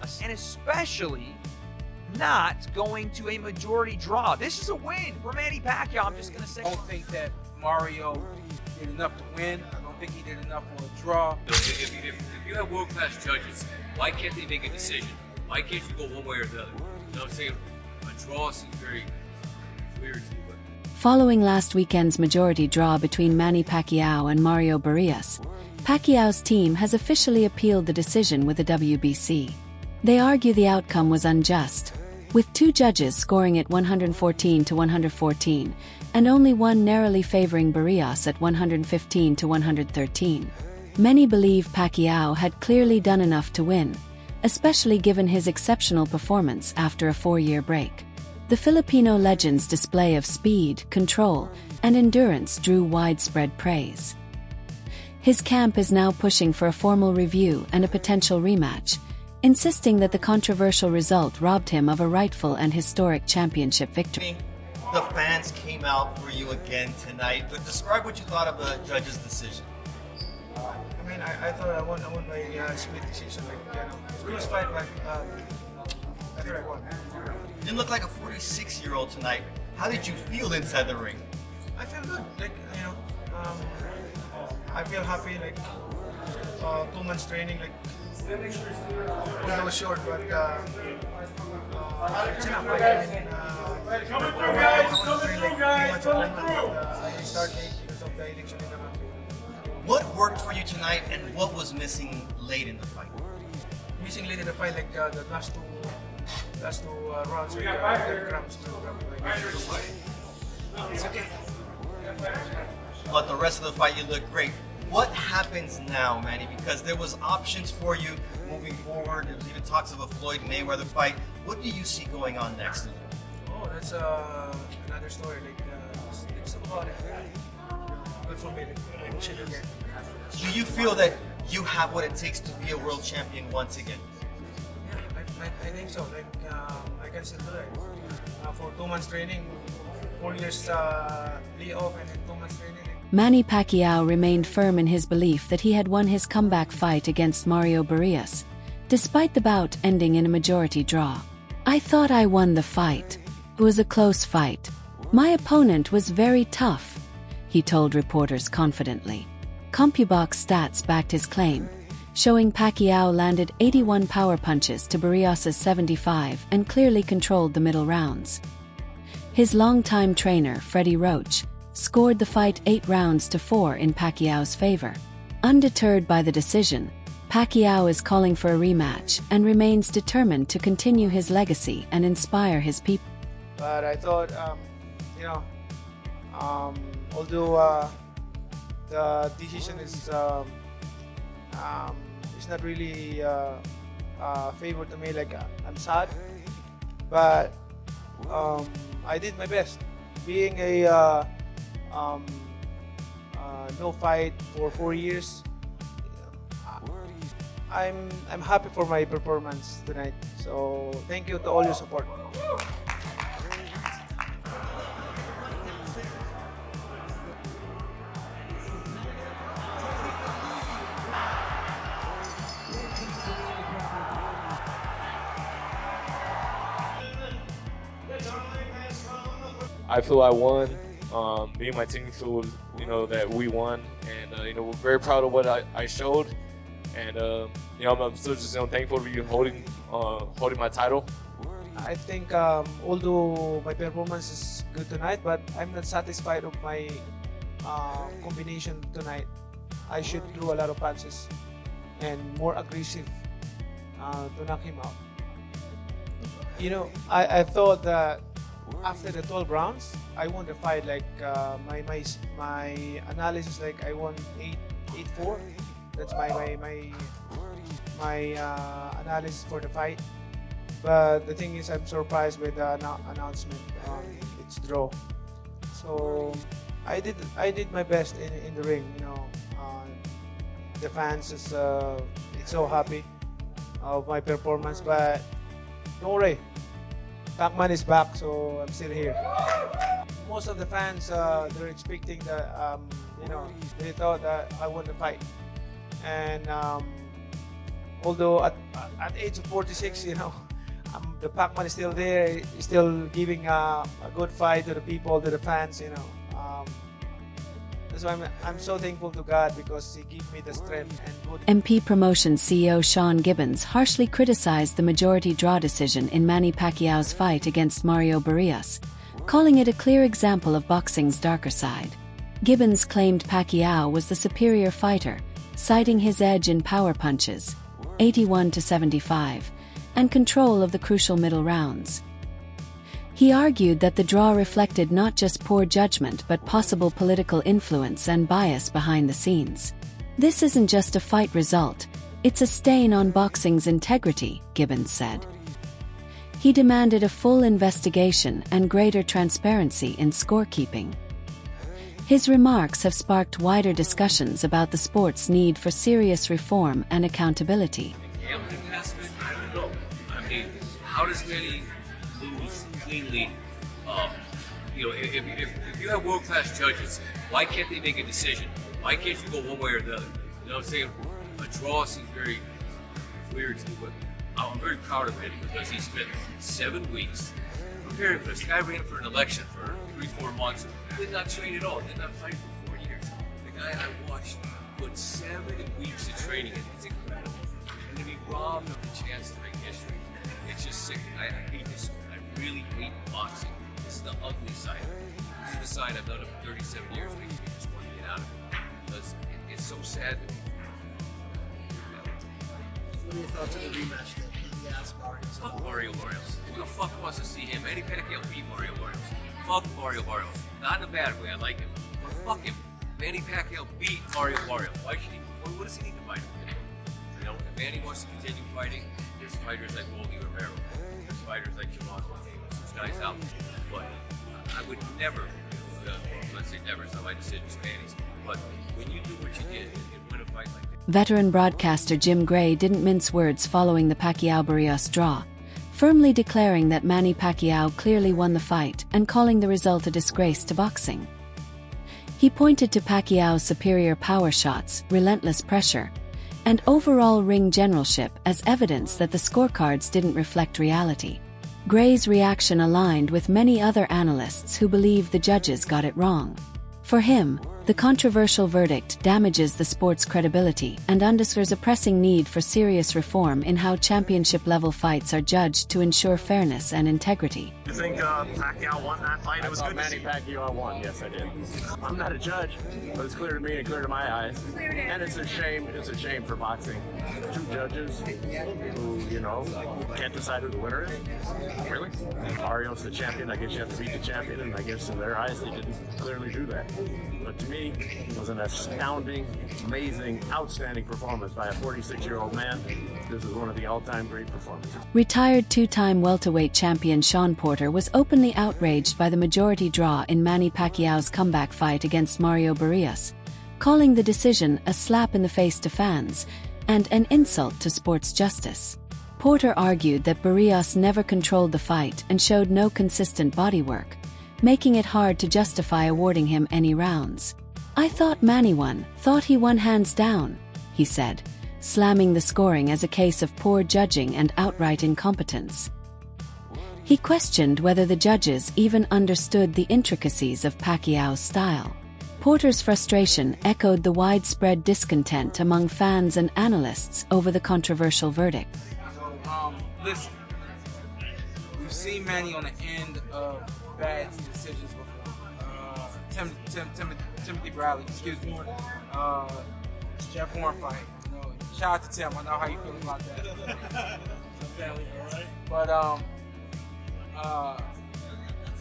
Barrios, and especially not going to a majority draw. This is a win for Manny Pacquiao, I'm just going to say. I don't think that Mario did enough to win. I don't think he did enough for a draw. If you have world-class judges, why can't they make a decision? Why can't you go one way or the other? You know what I'm saying? A draw seems very weird to me. Following last weekend's majority draw between Manny Pacquiao and Mario Barrios, Pacquiao's team has officially appealed the decision with the WBC. They argue the outcome was unjust, with two judges scoring it 114 to 114, and only one narrowly favoring Barrios at 115 to 113. Many believe Pacquiao had clearly done enough to win, especially given his exceptional performance after a 4-year break. The Filipino legend's display of speed, control, and endurance drew widespread praise. His camp is now pushing for a formal review and a potential rematch, insisting that the controversial result robbed him of a rightful and historic championship victory. The fans came out for you again tonight, but describe what you thought of the judge's decision. I mean, I thought I won my split decision. Close fight, but I thought I won. You didn't look like a 46-year-old tonight. How did you feel inside the ring? I feel good. I feel happy. 2 months training. It was short, but it's enough. I want to train 3 months of I start late because of the election in the country. What worked for you tonight, and what was missing late in the fight? Missing late in the fight, the last two rounds, cramps. It's okay. But the rest of the fight, you looked great. What happens now, Manny? Because there was options for you moving forward. There was even talks of a Floyd Mayweather fight. What do you see going on next? Oh, that's another story. It's about it. Good for me. I should again. Do you feel that you have what it takes to be a world champion once again? Yeah, I think so. I can still do it. For 2 months training, 4 years layoff, and then 2 months training. Manny Pacquiao remained firm in his belief that he had won his comeback fight against Mario Barrios, despite the bout ending in a majority draw. "I thought I won the fight. It was a close fight. My opponent was very tough," he told reporters confidently. CompuBox stats backed his claim, showing Pacquiao landed 81 power punches to Barrios' 75 and clearly controlled the middle rounds. His longtime trainer, Freddie Roach, scored the fight 8 rounds to 4 in Pacquiao's favor. Undeterred by the decision, Pacquiao is calling for a rematch and remains determined to continue his legacy and inspire his people. But I thought, although the decision is not really favor to me, I'm sad, but I did my best. Being a no fight for 4 years, I'm happy for my performance tonight. So thank you to all your support. I feel I won. Me and my team feel, that we won, and we're very proud of what I showed, and I'm still just thankful to be holding my title. I think although my performance is good tonight, but I'm not satisfied with my combination tonight. I should throw a lot of punches and more aggressive to knock him out. I thought that after the 12 rounds, I won the fight. My analysis, I won 8-4. That's my analysis for the fight. But the thing is, I'm surprised with the announcement. It's draw. So I did my best in the ring. The fans is so happy of my performance. But don't worry, Pacman is back, so I'm still here. Most of the fans, they're expecting that, they thought that I won the fight. And although at age of 46, the Pac-Man is still there, still giving a good fight to the people, to the fans, That's why I'm so thankful to God, because He gave me the strength and good. MP Promotions CEO Sean Gibbons harshly criticized the majority draw decision in Manny Pacquiao's fight against Mario Barrios, calling it a clear example of boxing's darker side. Gibbons claimed Pacquiao was the superior fighter, citing his edge in power punches, 81-75, and control of the crucial middle rounds. He argued that the draw reflected not just poor judgment but possible political influence and bias behind the scenes. This isn't just a fight result, it's a stain on boxing's integrity, Gibbons said. He demanded a full investigation and greater transparency in scorekeeping. His remarks have sparked wider discussions about the sport's need for serious reform and accountability. Gambling aspect, I don't know. I mean, how does Manny lose cleanly? If you have world-class judges, why can't they make a decision? Why can't you go one way or the other? You know what I'm saying? A draw seems very weird to me, but I'm very proud of him because he spent 7 weeks preparing for this. The guy ran for an election for 3-4 months, did not train at all, did not fight for 4 years. The guy I watched put 7 weeks of training in. It's incredible. And to be robbed of the chance to make history, it's just sick. I hate this. I really hate boxing. This is the ugly side. This is the side I've done it for 37 years, makes me just want to get out of it. Because it's so sad to me. What are your thoughts on the rematch that he asked Barrios? Fuck Mario Barrios. Who the fuck wants to see him? Manny Pacquiao beat Mario Barrios. Fuck Mario Barrios. Not in a bad way, I like him. But fuck him. Manny Pacquiao beat Mario Barrios. Why should he? What does he need to fight him? If Manny wants to continue fighting, there's fighters like Goldie Romero. There's fighters like Jamal Davis. There's guys out there. But I would never, let's say never, it's not my decision, it's Manny's. But when you do what you did and win a fight like that. Veteran broadcaster Jim Gray didn't mince words following the Pacquiao-Barrios draw, firmly declaring that Manny Pacquiao clearly won the fight and calling the result a disgrace to boxing. He pointed to Pacquiao's superior power shots, relentless pressure, and overall ring generalship as evidence that the scorecards didn't reflect reality. Gray's reaction aligned with many other analysts who believe the judges got it wrong. For him, the controversial verdict damages the sport's credibility and underscores a pressing need for serious reform in how championship-level fights are judged to ensure fairness and integrity. You think Pacquiao won that fight? It was good Manny Pacquiao won, yes I did. I'm not a judge, but it's clear to me and clear to my eyes. And it's a shame for boxing. 2 judges who, can't decide who the winner is. Really? Barrios the champion, I guess you have to beat the champion, and I guess in their eyes they didn't clearly do that. But to me, it was an astounding, amazing, outstanding performance by a 46-year-old man. This is one of the all-time great performances. Retired 2-time welterweight champion Sean Porter was openly outraged by the majority draw in Manny Pacquiao's comeback fight against Mario Barrios, calling the decision a slap in the face to fans and an insult to sports justice. Porter argued that Barrios never controlled the fight and showed no consistent bodywork, making it hard to justify awarding him any rounds. "I thought Manny won, thought he won hands down," he said, slamming the scoring as a case of poor judging and outright incompetence. He questioned whether the judges even understood the intricacies of Pacquiao's style. Porter's frustration echoed the widespread discontent among fans and analysts over the controversial verdict. Listen, we've seen Manny on the end of bad decisions before. Timothy Bradley, excuse me. Jeff Horn fight. Shout out to Tim. I know how you feel about that. But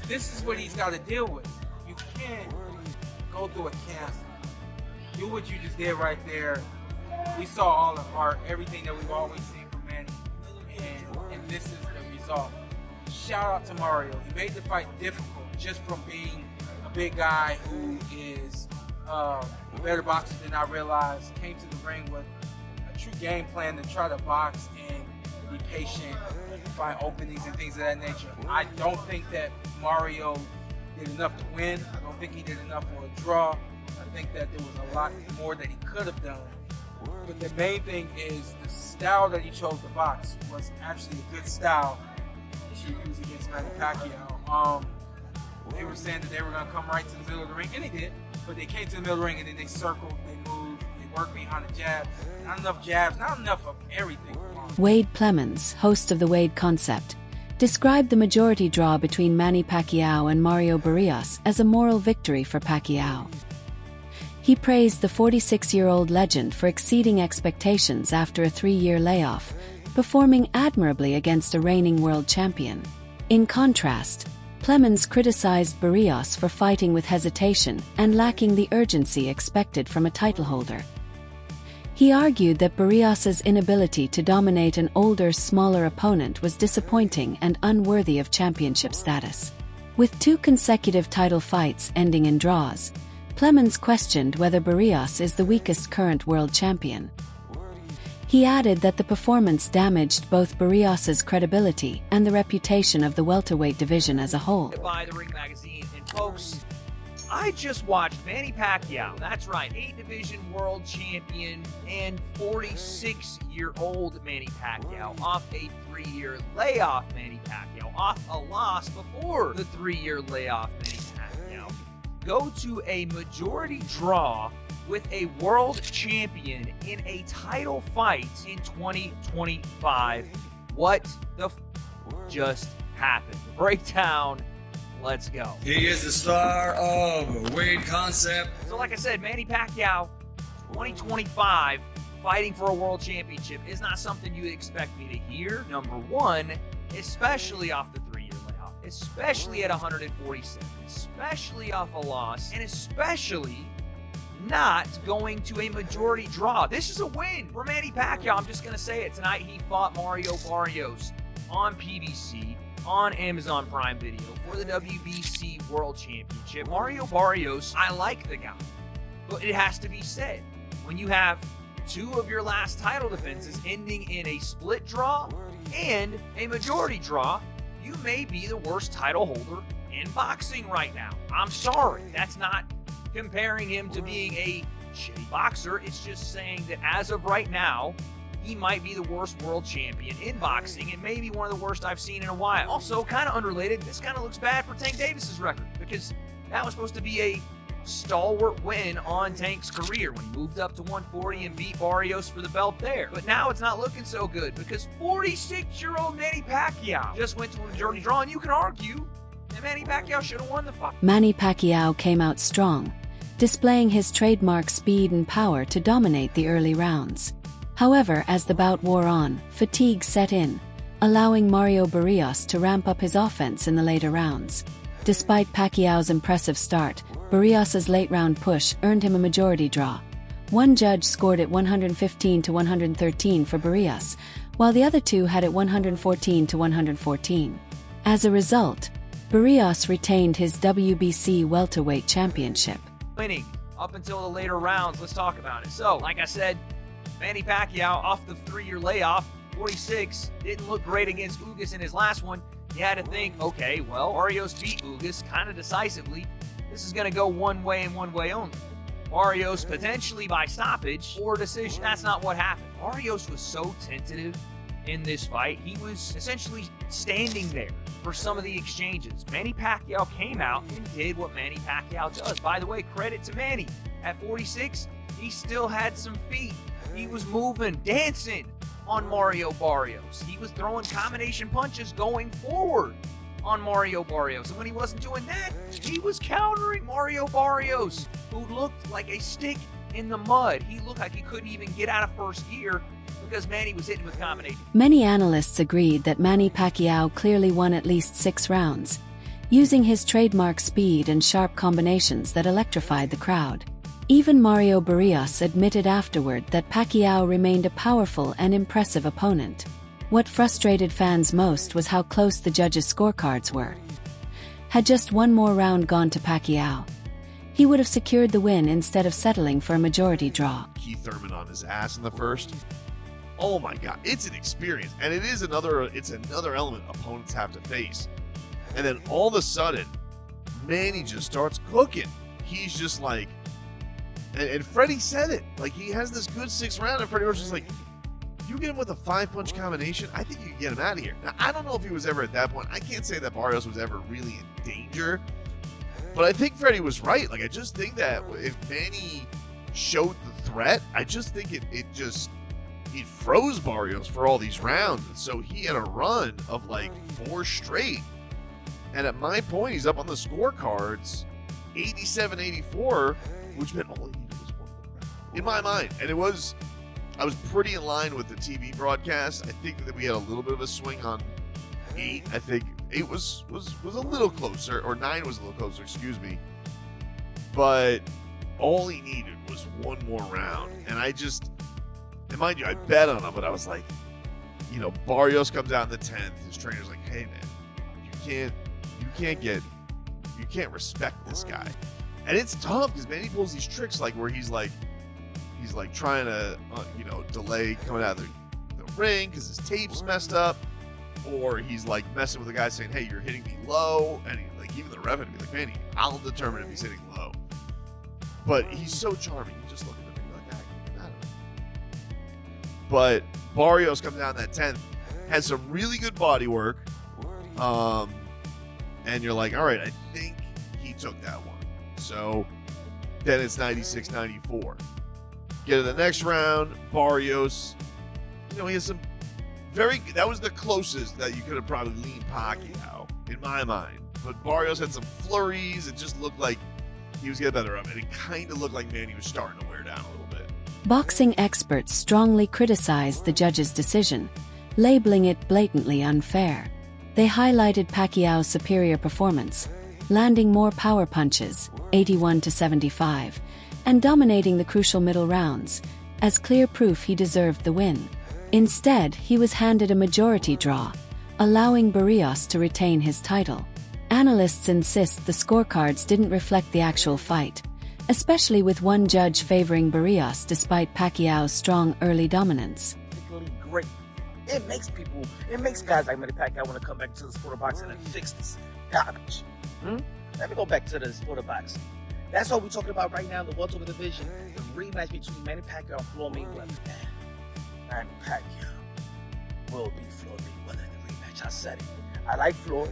this is what he's got to deal with. You can't go through a camp, do what you just did right there. We saw all the art, everything that we've always seen from Manny, and this is the result. Shout out to Mario. He made the fight difficult just from being a big guy who is a better boxer than I realized. Came to the ring with a true game plan to try to box and be patient, find openings and things of that nature. I don't think that Mario did enough to win. I don't think he did enough for a draw. I think that there was a lot more that he could have done. But the main thing is the style that he chose to box was actually a good style to use against Manny Pacquiao. They were saying that they were going to come right to the middle of the ring, and they did. But they came to the middle of the ring, and then they circled, they moved, they worked behind the jab. Not enough jabs, not enough of everything. Wade Plemons, host of the Wade Concept, described the majority draw between Manny Pacquiao and Mario Barrios as a moral victory for Pacquiao. He praised the 46-year-old legend for exceeding expectations after a 3-year layoff, performing admirably against a reigning world champion. In contrast, Plemons criticized Barrios for fighting with hesitation and lacking the urgency expected from a title holder. He argued that Barrios's inability to dominate an older, smaller opponent was disappointing and unworthy of championship status. With 2 consecutive title fights ending in draws, Plemons questioned whether Barrios is the weakest current world champion. He added that the performance damaged both Barrios's credibility and the reputation of the welterweight division as a whole. By the Ring Magazine, and folks, I just watched Manny Pacquiao, that's right, 8-division world champion and 46-year-old Manny Pacquiao, off a 3-year layoff Manny Pacquiao, off a loss before the 3-year layoff Manny Pacquiao, go to a majority draw with a world champion in a title fight in 2025. What the just happened? Breakdown. Let's go. He is the star of Wade Concept. So like I said, Manny Pacquiao, 2025, fighting for a world championship is not something you would expect me to hear. Number one, especially off the 3-year layoff, especially at 147, especially off a loss, and especially not going to a majority draw. This is a win for Manny Pacquiao. I'm just going to say it. Tonight he fought Mario Barrios on PBC, on Amazon Prime Video for the WBC World Championship. Mario Barrios, I like the guy, but it has to be said, when you have 2 of your last title defenses ending in a split draw and a majority draw, you may be the worst title holder in boxing right now. I'm sorry, that's not comparing him to being a shitty boxer. It's just saying that as of right now, he might be the worst world champion in boxing and maybe one of the worst I've seen in a while. Also, kind of unrelated, this kind of looks bad for Tank Davis's record because that was supposed to be a stalwart win on Tank's career when he moved up to 140 and beat Barrios for the belt there. But now it's not looking so good because 46-year-old Manny Pacquiao just went to a majority draw, and you can argue that Manny Pacquiao should have won the fight. Manny Pacquiao came out strong, displaying his trademark speed and power to dominate the early rounds. However, as the bout wore on, fatigue set in, allowing Mario Barrios to ramp up his offense in the later rounds. Despite Pacquiao's impressive start, Barrios's late-round push earned him a majority draw. One judge scored it 115-113 for Barrios, while the other 2 had it 114-114. As a result, Barrios retained his WBC welterweight championship. Winning up until the later rounds. Let's talk about it. So, like I said, Manny Pacquiao off the 3-year layoff, 46, didn't look great against Ugas in his last one. You had to think, okay, well, Barrios beat Ugas kind of decisively. This is going to go one way and one way only. Barrios potentially by stoppage or decision. That's not what happened. Barrios was so tentative in this fight. He was essentially standing there for some of the exchanges. Manny Pacquiao came out and did what Manny Pacquiao does. By the way, credit to Manny. At 46, he still had some feet. He was moving, dancing on Mario Barrios. He was throwing combination punches going forward on Mario Barrios. And when he wasn't doing that, he was countering Mario Barrios, who looked like a stick in the mud. He looked like he couldn't even get out of first gear because Manny was hitting with combination. Many analysts agreed that Manny Pacquiao clearly won at least 6 rounds, using his trademark speed and sharp combinations that electrified the crowd. Even Mario Barrios admitted afterward that Pacquiao remained a powerful and impressive opponent. What frustrated fans most was how close the judges' scorecards were. Had just one more round gone to Pacquiao, he would have secured the win instead of settling for a majority draw. Keith Thurman on his ass in the first. Oh my God, it's an experience, and it's another element opponents have to face. And then all of a sudden, Manny just starts cooking. He's just like And Freddie said it. Like, he has this good 6th round, and Freddie was just like, you get him with a 5-punch combination, I think you can get him out of here. Now, I don't know if he was ever at that point. I can't say that Barrios was ever really in danger, but I think Freddie was right. Like, I just think that if Manny showed the threat, I just think it froze Barrios for all these rounds. And so he had a run of like 4 straight. And at my point, he's up on the scorecards 87-84, which meant all he needed was 1 more round in my mind. And I was pretty in line with the TV broadcast. I think that we had a little bit of a swing on 8. I think 8 was a little closer, or 9 was a little closer, excuse me. But all he needed was 1 more round. And and mind you, I bet on him, but I was like, Barrios comes out in the 10th. His trainer's like, hey man, you can't respect this guy. And it's tough because Manny pulls these tricks like where he's like trying to delay coming out of the ring because his tape's messed up, or he's like messing with the guy saying, hey, you're hitting me low, and even the ref would be like, Manny, I'll determine if he's hitting low. But he's so charming, you just look at him and be like, I can't get out of him. But Barrios comes down that 10th, has some really good body work, and you're like, all right, I think he took that one. So then it's 96-94. Get to the next round, Barrios, he has some that was the closest that you could have probably leaned Pacquiao, in my mind. But Barrios had some flurries. It just looked like he was getting better up, and it kind of looked like Manny was starting to wear down a little bit. Boxing experts strongly criticized the judge's decision, labeling it blatantly unfair. They highlighted Pacquiao's superior performance, landing more power punches, 81-75, and dominating the crucial middle rounds, as clear proof he deserved the win. Instead, he was handed a majority draw, allowing Barrios to retain his title. Analysts insist the scorecards didn't reflect the actual fight, especially with one judge favoring Barrios despite Pacquiao's strong early dominance. Particularly great. It makes guys like Manny Pacquiao want to come back to the sport of boxing and fix this garbage. Let me go back to the sport of boxing. That's what we're talking about right now in the welterweight division. The rematch between Manny Pacquiao and Floyd Mayweather. Manny Pacquiao will be Floyd Mayweather in the rematch. I said it. I like Floyd,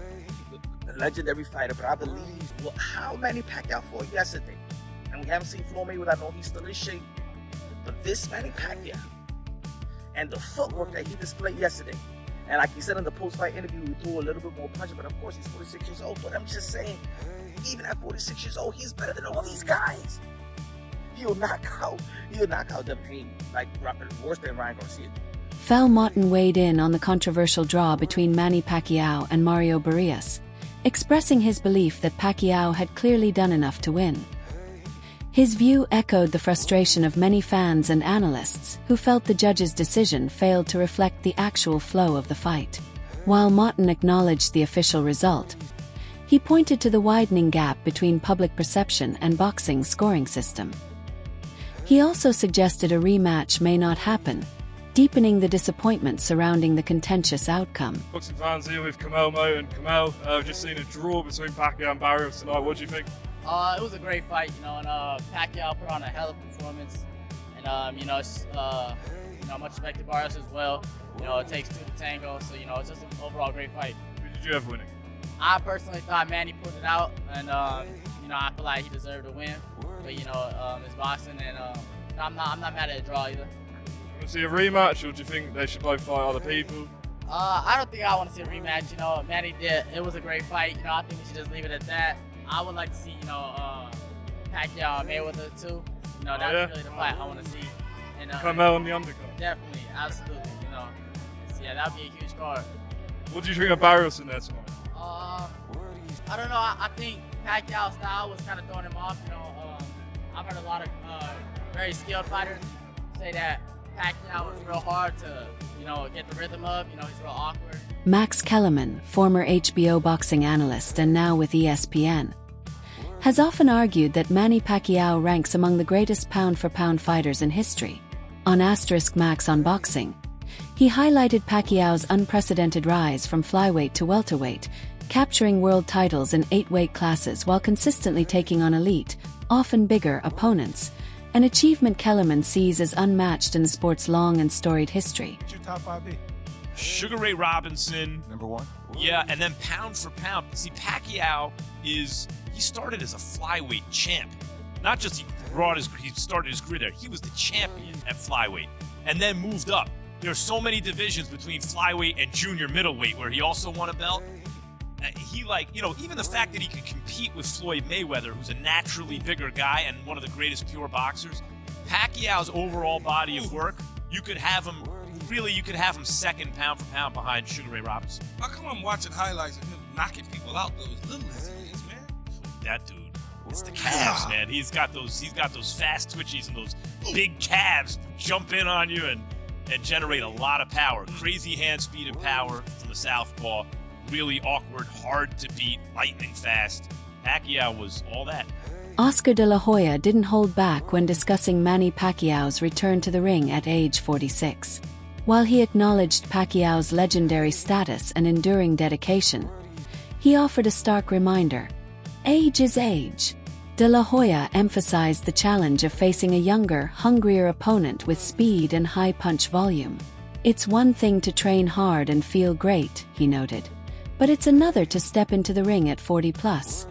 the legendary fighter, but I believe how Manny Pacquiao fought yesterday. And we haven't seen Floyd Mayweather. I know he's still in shape. But this Manny Pacquiao and the footwork that he displayed yesterday, and like he said in the post-fight interview, he threw a little bit more punch, but of course he's 46 years old. But I'm just saying, even at 46 years old, he's better than all these guys. He'll knock out Devin Haney, like worse than Ryan Garcia. Fel Motten weighed in on the controversial draw between Manny Pacquiao and Mario Barrios, expressing his belief that Pacquiao had clearly done enough to win. His view echoed the frustration of many fans and analysts who felt the judge's decision failed to reflect the actual flow of the fight. While Motten acknowledged the official result, he pointed to the widening gap between public perception and boxing's scoring system. He also suggested a rematch may not happen, deepening the disappointment surrounding the contentious outcome. Boxing fans here with Kamelmo and Kamel. We've just seen a draw between Pacquiao and Barrios tonight. What do you think? It was a great fight, and Pacquiao put on a hell of a performance, and much respect to Barrios as well. It takes two to tango, so it's just an overall great fight. Who did you have winning? I personally thought Manny put it out, and I feel like he deserved to win. But it's boxing, and I'm not mad at the draw either. Do you want to see a rematch, or do you think they should both fight other people? I don't think I want to see a rematch. Manny did. It was a great fight. I think we should just leave it at that. I would like to see, Pacquiao and Mayweather too. That's really the fight I want to see. And Kamel on the undercard. Definitely, absolutely. That would be a huge card. What do you think of Barrios in there tonight? I don't know. I think Pacquiao's style was kind of throwing him off. I've heard a lot of very skilled fighters say that Pacquiao was real hard to, get the rhythm of. He's real awkward. Max Kellerman, former HBO boxing analyst and now with ESPN, has often argued that Manny Pacquiao ranks among the greatest pound-for-pound fighters in history. On *Max on Boxing, he highlighted Pacquiao's unprecedented rise from flyweight to welterweight, capturing world titles in 8 weight classes while consistently taking on elite, often bigger opponents, an achievement Kellerman sees as unmatched in the sport's long and storied history. What's your top 5 be? Sugar Ray Robinson. Number 1? Yeah, and then pound for pound. See, Pacquiao he started as a flyweight champ. Not just he started his career there. He was the champion at flyweight and then moved up. There are so many divisions between flyweight and junior middleweight where he also won a belt. Even the fact that he could compete with Floyd Mayweather, who's a naturally bigger guy and one of the greatest pure boxers, Pacquiao's overall body of work, you could have him second pound for pound behind Sugar Ray Robinson. How come I'm watching highlights of him knocking people out though, as little as he is, man? That dude, it's the calves, man. He's got those fast twitchies and those big calves jump in on you and generate a lot of power. Crazy hand speed and power from the southpaw. Really awkward, hard to beat, lightning fast. Pacquiao was all that. Oscar de la Hoya didn't hold back when discussing Manny Pacquiao's return to the ring at age 46. While he acknowledged Pacquiao's legendary status and enduring dedication, he offered a stark reminder: age is age. De la Hoya emphasized the challenge of facing a younger, hungrier opponent with speed and high punch volume. It's one thing to train hard and feel great, he noted, but it's another to step into the ring at 40+.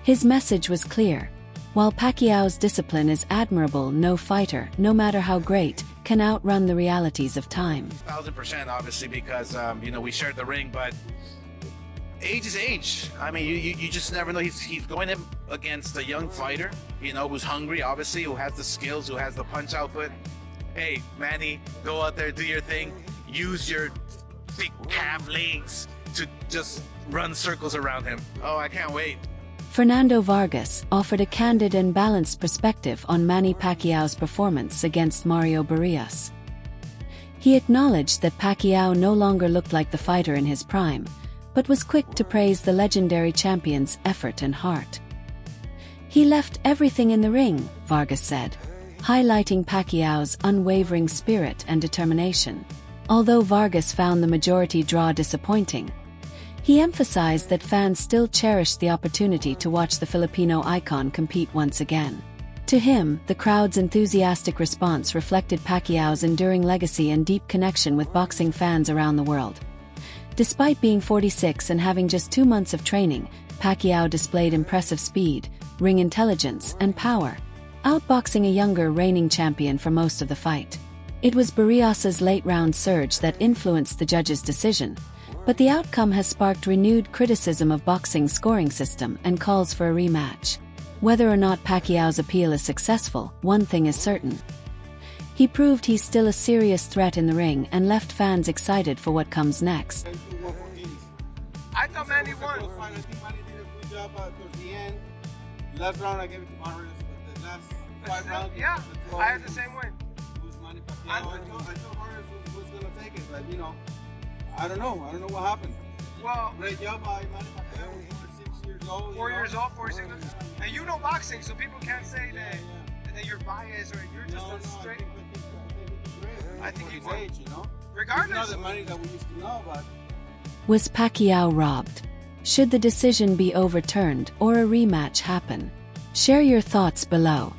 His message was clear. While Pacquiao's discipline is admirable, no fighter, no matter how great, can outrun the realities of time. 1000%, obviously, because we shared the ring, but age is age. I mean, you just never know. He's going in against a young fighter, who's hungry, obviously, who has the skills, who has the punch output. Hey, Manny, go out there, do your thing. Use your thick calf legs to just run circles around him. Oh, I can't wait. Fernando Vargas offered a candid and balanced perspective on Manny Pacquiao's performance against Mario Barrios. He acknowledged that Pacquiao no longer looked like the fighter in his prime, but was quick to praise the legendary champion's effort and heart. He left everything in the ring, Vargas said, highlighting Pacquiao's unwavering spirit and determination. Although Vargas found the majority draw disappointing, he emphasized that fans still cherished the opportunity to watch the Filipino icon compete once again. To him, the crowd's enthusiastic response reflected Pacquiao's enduring legacy and deep connection with boxing fans around the world. Despite being 46 and having just 2 months of training, Pacquiao displayed impressive speed, ring intelligence, and power, outboxing a younger reigning champion for most of the fight. It was Barrios's late-round surge that influenced the judge's decision, but the outcome has sparked renewed criticism of boxing's scoring system and calls for a rematch. Whether or not Pacquiao's appeal is successful, one thing is certain. He proved he's still a serious threat in the ring and left fans excited for what comes next. I thought Manny won. I think Manny did a good job towards the end. Last round I gave it to Barrios, but the last 5 rounds... Yeah, I had the same way. It was Manny Pacquiao. I thought Barrios was going to take it, but I don't know what happened. Well, great job by Manny Pacquiao. He was 6 years old. 4 years old, 46. And you know boxing, so people can't say that you're biased or you're just straight. I think he's age, regardless. It's not the money that we used to know, but... Was Pacquiao robbed? Should the decision be overturned or a rematch happen? Share your thoughts below.